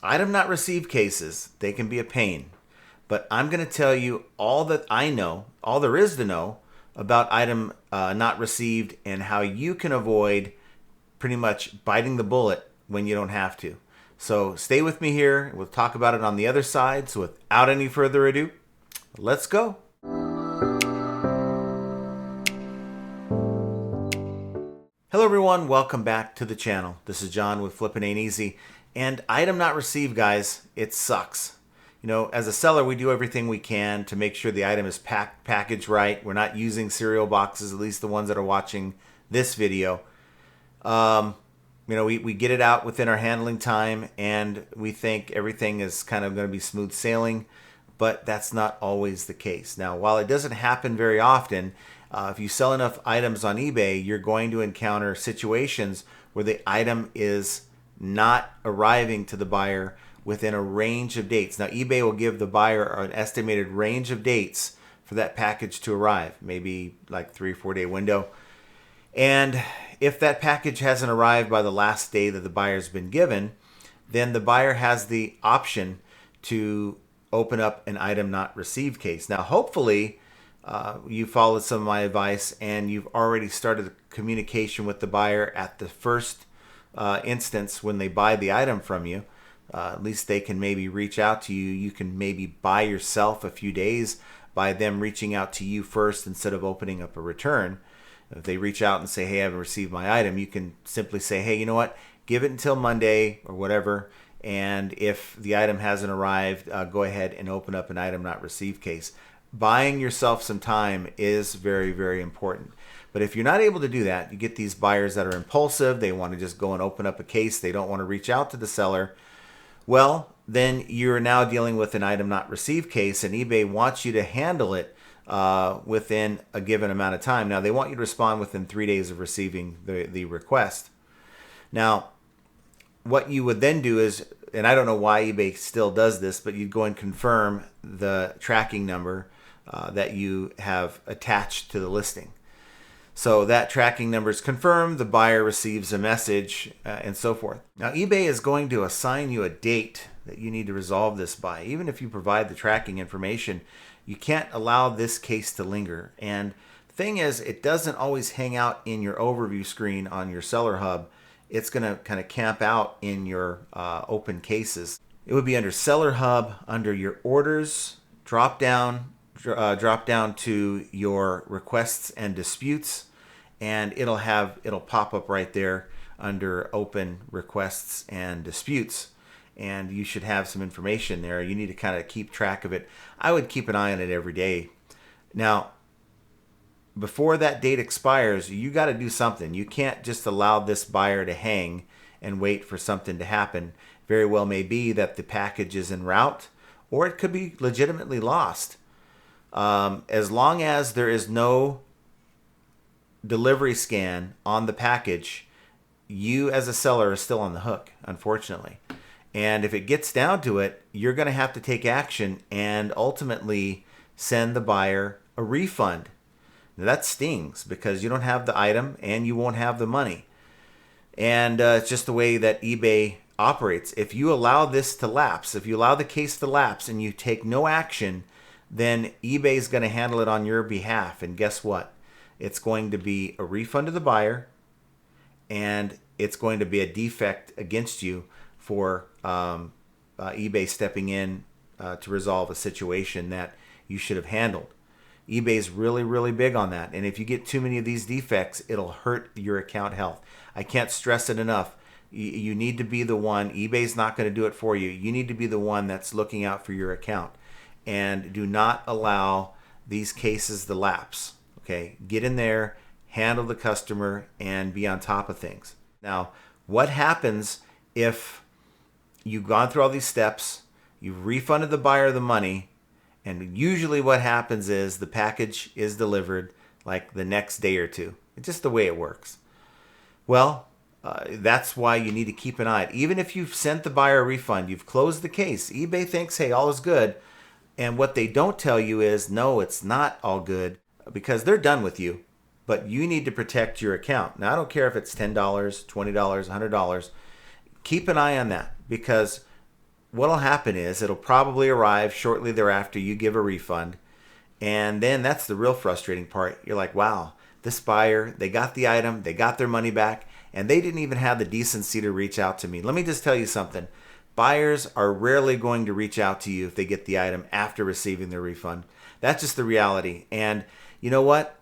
Item not received cases, they can be a pain. But I'm going to tell you all that I know, all there is to know about item not received and how you can avoid pretty much biting the bullet when you don't have to. So stay with me here. We'll talk about it on the other side. So without any further ado, let's go. Hello everyone, welcome back to the channel. This is John with Flippin' Ain't Easy. And item not received, guys, it sucks. You know, as a seller, we do everything we can to make sure the item is packaged right. We're not using cereal boxes, at least the ones that are watching this video. We get it out within our handling time, and we think everything is kind of going to be smooth sailing, but that's not always the case. Now, while it doesn't happen very often, if you sell enough items on eBay, you're going to encounter situations where the item is not arriving to the buyer within a range of dates. Now, eBay will give the buyer an estimated range of dates for that package to arrive, maybe like 3 or 4 day window. And if that package hasn't arrived by the last day that the buyer's been given, then the buyer has the option to open up an item not received case. Now, hopefully, you followed some of my advice and you've already started communication with the buyer at the first instance when they buy the item from you. At least they can maybe reach out to you. You can maybe buy yourself a few days by them reaching out to you first instead of opening up a return. If they reach out and say, hey, I haven't received my item, you can simply say, hey, you know what? Give it until Monday or whatever. And if the item hasn't arrived, go ahead and open up an item not received case. Buying yourself some time is very, very important. But if you're not able to do that, you get these buyers that are impulsive. They want to just go and open up a case. They don't want to reach out to the seller. Well, then you're now dealing with an item not received case, and eBay wants you to handle it within a given amount of time. Now, they want you to respond within 3 days of receiving the request. Now, what you would then do is, and I don't know why eBay still does this, but you'd go and confirm the tracking number that you have attached to the listing. So that tracking number is confirmed, the buyer receives a message, and so forth. Now, eBay is going to assign you a date that you need to resolve this by. Even if you provide the tracking information, you can't allow this case to linger. And the thing is, it doesn't always hang out in your overview screen on your seller hub. It's going to kind of camp out in your open cases. It would be under Seller Hub, under your orders, drop down to your requests and disputes, and it'll pop up right there under open requests and disputes. And you should have some information there. You need to kind of keep track of it. I would keep an eye on it every day. Now, before that date expires, you got to do something. You can't just allow this buyer to hang and wait for something to happen. Very well may be that the package is en route, or it could be legitimately lost. As long as there is no delivery scan on the package, you as a seller are still on the hook, unfortunately. And if it gets down to it, you're going to have to take action and ultimately send the buyer a refund. Now, that stings because you don't have the item and you won't have the money. And it's just the way that eBay operates. If you allow this to lapse, if you allow the case to lapse and you take no action, then eBay is going to handle it on your behalf. And guess what? It's going to be a refund to the buyer, and it's going to be a defect against you for eBay stepping in to resolve a situation that you should have handled. eBay is really, really big on that. And if you get too many of these defects, it'll hurt your account health. I can't stress it enough. You need to be the one. eBay's not going to do it for you. You need to be the one that's looking out for your account. And do not allow these cases to lapse. Okay, get in there, handle the customer, and be on top of things. Now, what happens if you've gone through all these steps, you've refunded the buyer the money, and usually what happens is the package is delivered like the next day or two. It's just the way it works. Well, that's why you need to keep an eye. Even if you've sent the buyer a refund, you've closed the case, eBay thinks, hey, all is good. And what they don't tell you is, no, it's not all good, because they're done with you. But you need to protect your account. Now, I don't care if it's $10, $20, $100. Keep an eye on that, because what'll happen is it'll probably arrive shortly thereafter you give a refund. And then that's the real frustrating part. You're like, wow, this buyer, they got the item, they got their money back, and they didn't even have the decency to reach out to me. Let me just tell you something. Buyers are rarely going to reach out to you if they get the item after receiving their refund. That's just the reality. And you know what?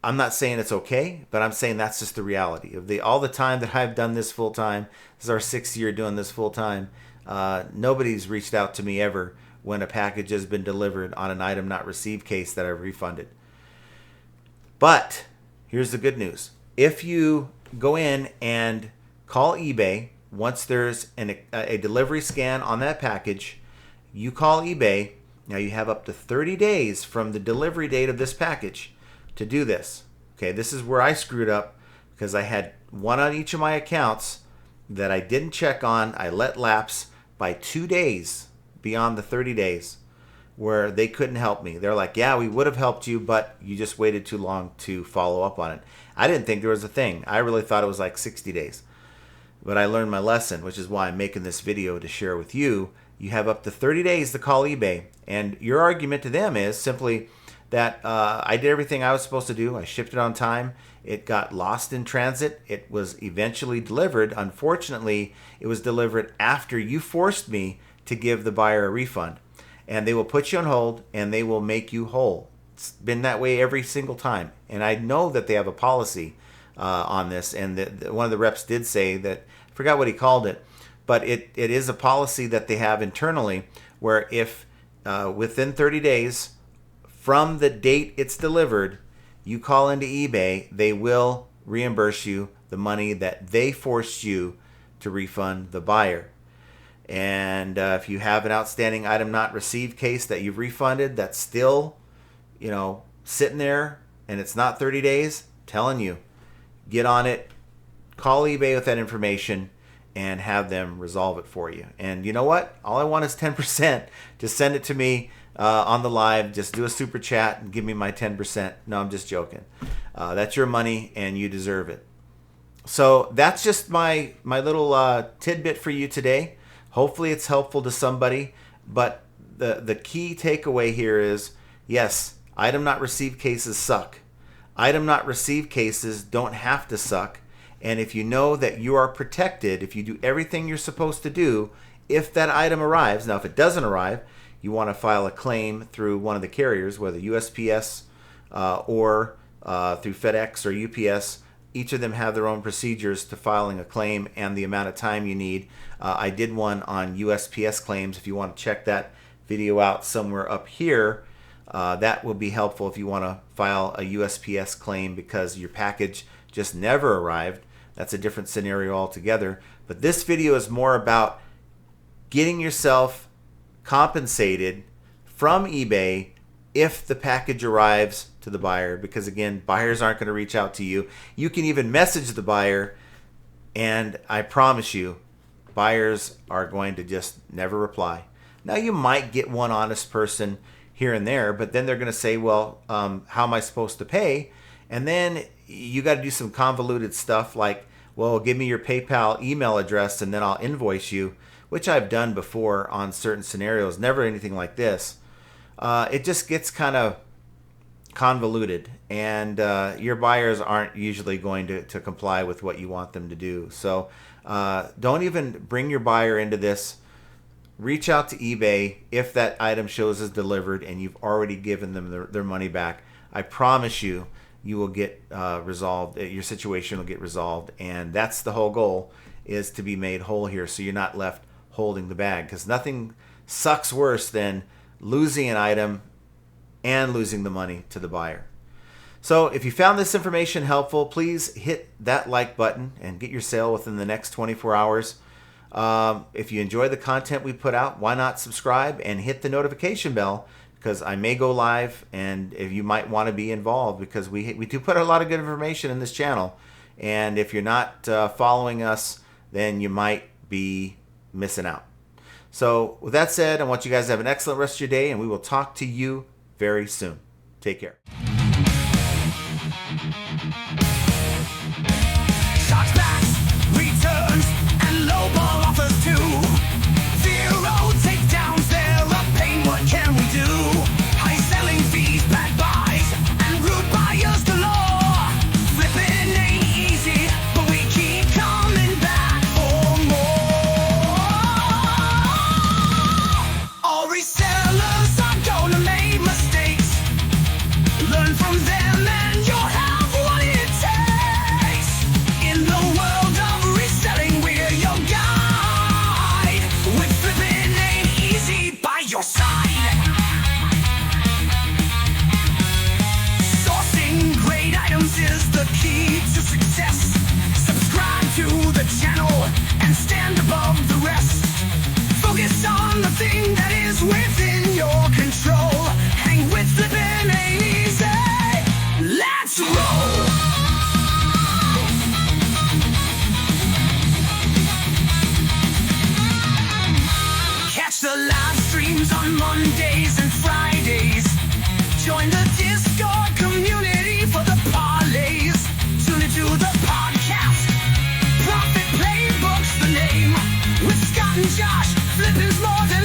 I'm not saying it's okay, but I'm saying that's just the reality. All the time that I've done this full time, this is our 6th year doing this full time, nobody's reached out to me ever when a package has been delivered on an item not received case that I've refunded. But here's the good news. If you go in and call eBay, once there's a delivery scan on that package, you call eBay. Now you have up to 30 days from the delivery date of this package to do this. Okay, this is where I screwed up because I had one on each of my accounts that I didn't check on. I let lapse by 2 days beyond the 30 days where they couldn't help me. They're like, yeah, we would have helped you, but you just waited too long to follow up on it. I didn't think there was a thing. I really thought it was like 60 days. But I learned my lesson, which is why I'm making this video to share with you. You have up to 30 days to call eBay. And your argument to them is simply that I did everything I was supposed to do. I shipped it on time. It got lost in transit. It was eventually delivered. Unfortunately, it was delivered after you forced me to give the buyer a refund. And they will put you on hold and they will make you whole. It's been that way every single time. And I know that they have a policy on this. And one of the reps did say that, I forgot what he called it, but it is a policy that they have internally where if within 30 days from the date it's delivered, you call into eBay, they will reimburse you the money that they forced you to refund the buyer. And if you have an outstanding item not received case that you've refunded that's still, sitting there and it's not 30 days, telling you, get on it, call eBay with that information and have them resolve it for you. And you know what? All I want is 10%. Just send it to me on the live. Just do a super chat and give me my 10%. No, I'm just joking. That's your money and you deserve it. So that's just my little tidbit for you today. Hopefully it's helpful to somebody. But the key takeaway here is, yes, item not received cases suck. Item not received cases don't have to suck. And if you know that you are protected, if you do everything you're supposed to do, if that item arrives, now if it doesn't arrive, you want to file a claim through one of the carriers, whether USPS or through FedEx or UPS. Each of them have their own procedures to filing a claim and the amount of time you need. I did one on USPS claims. If you want to check that video out somewhere up here, that will be helpful if you want to file a USPS claim because your package just never arrived. That's a different scenario altogether. But this video is more about getting yourself compensated from eBay if the package arrives to the buyer, because again, buyers aren't going to reach out to you. You can even message the buyer, and I promise you, buyers are going to just never reply. Now, you might get one honest person here and there, but then they're going to say, well, how am I supposed to pay? And then you got to do some convoluted stuff like, well, give me your PayPal email address and then I'll invoice you, which I've done before on certain scenarios. Never anything like this. It just gets kind of convoluted, and your buyers aren't usually going to comply with what you want them to do. So don't even bring your buyer into this. Reach out to eBay if that item shows as delivered and you've already given them their money back. I promise you, you will get resolved. Your situation will get resolved, and that's the whole goal, is to be made whole here, so you're not left holding the bag, because nothing sucks worse than losing an item and losing the money to the buyer. So if you found this information helpful, please hit that like button and get your sale within the next 24 hours. If you enjoy the content we put out, why not subscribe and hit the notification bell, because I may go live, and if you might want to be involved, because we do put a lot of good information in this channel, and if you're not following us, then you might be missing out. So with that said, I want you guys to have an excellent rest of your day, and we will talk to you very soon. Take care. Chargebacks, returns, and lowball offers too. 0 within your control. Hang with flipping ain't easy. Let's roll. Catch the live streams on Mondays and Fridays. Join the Discord community for the parlays. Tune into the podcast. Profit Playbook's the name. With Scott and Josh, flipping's more than